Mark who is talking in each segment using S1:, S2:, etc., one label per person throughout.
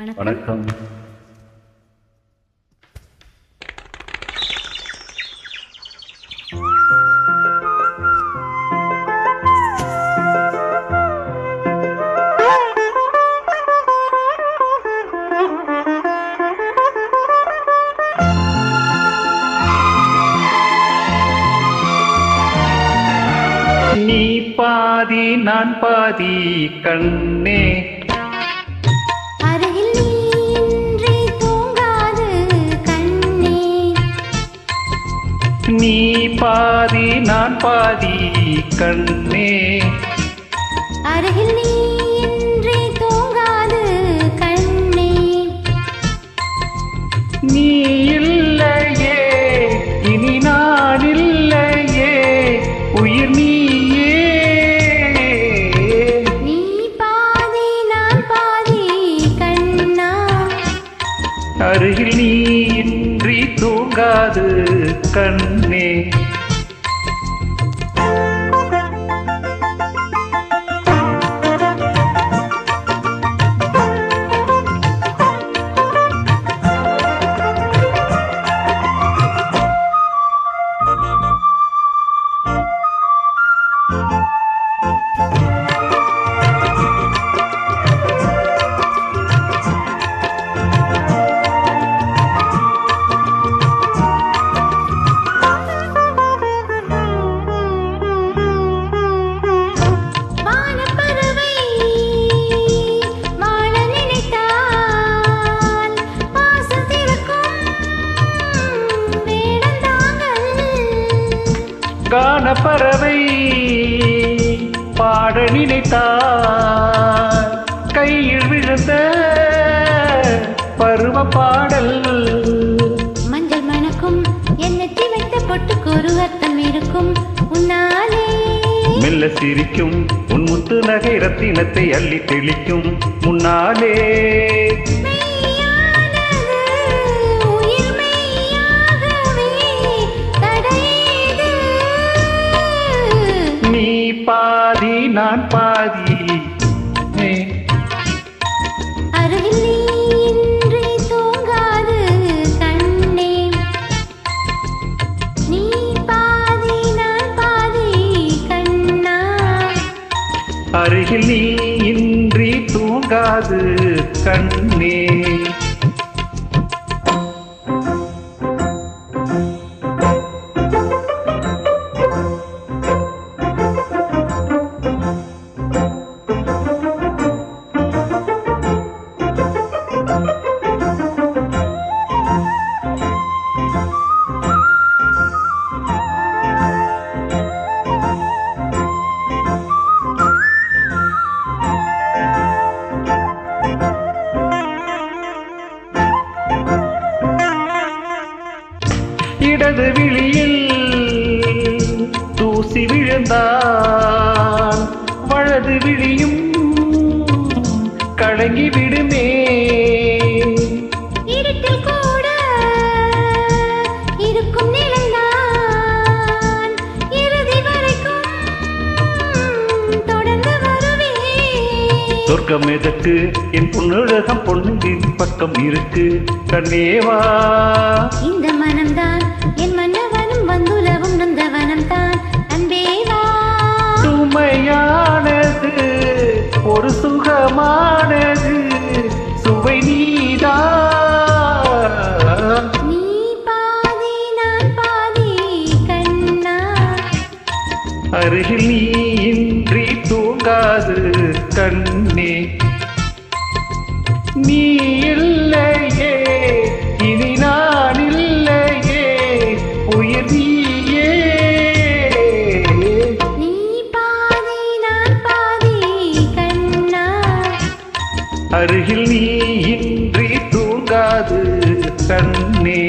S1: வணக்கம். நீ பாதி நான் பாதி கண்ணே,
S2: அருகில் நீன்றி தூங்காது கண்ணே.
S1: நீ பாதி நான் பாதி கண்ணே,
S2: அருகில் நீன்றி தூங்காது கண்ணே.
S1: நீ இல்லையே இனி நான் இல்லையே, உயிர் நீயே.
S2: நீ பாதி நான் பாதி கண்ணா,
S1: அருகில் நீ இன்றி தூங்காது கண்ணே.
S2: வானப்பறவை வாழ நினைத்தால் பாசம் திறக்கும் வேடந்தாங்கள்.
S1: கானப்பறவை பாட நினைத்தார், கையில் விழுந்த பருவ பாடல்.
S2: மஞ்சள் மணக்கும் எண்ணெத்தி வைத்த பொட்டுக்கு ஒரு அர்த்தம் இருக்கும் உன்னாலே.
S1: மெல்ல சிரிக்கும் உன் முத்து நகை ரத்தினத்தை அள்ளி தெளிக்கும் முன்னாலே.
S2: மெய்யானது உயிர் மெய்யாகவே தடையேது.
S1: நீ பாதி நான் பாதி,
S2: அருகில் நீன்றி தூங்காது கண்ணே. நீ பாதி நான் பாதி கண்ணா,
S1: அருகில் நீ இன்றி தூங்காது கண்ணே. இடது விழியில் தூசி விழுந்தால் வலது விழியும் கலங்கி விடுமே.
S2: இருட்டில் கூட இருக்கும் நிழல்தான் இறுதி வரைக்கும் தொடர்ந்து வருவேன்.
S1: சொர்க்கம் எதற்கு என் பொன்னுலகம் பொண்ணுங்கின் பக்கம் இருக்கு கண்ணேவா.
S2: இந்த மனம்தான் என் மன்னவனும் வந்துலவும் நந்தவனம் தான் அன்பேவா.
S1: சுமையானது ஒரு சுகமானது, சுவை நீதான்.
S2: நீ பாதி நான் பாதி கண்ணா,
S1: அருகில் நீ இன்றி தூங்காது கண்ணே. நீ இல்லையே இனி நான் இல்லையே, உயிர் நீயே.
S2: நீ பாதி நான் பாதி கண்ணா,
S1: அருகில் நீ இன்றி தூங்காது கண்ணே.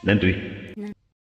S1: நன்றி.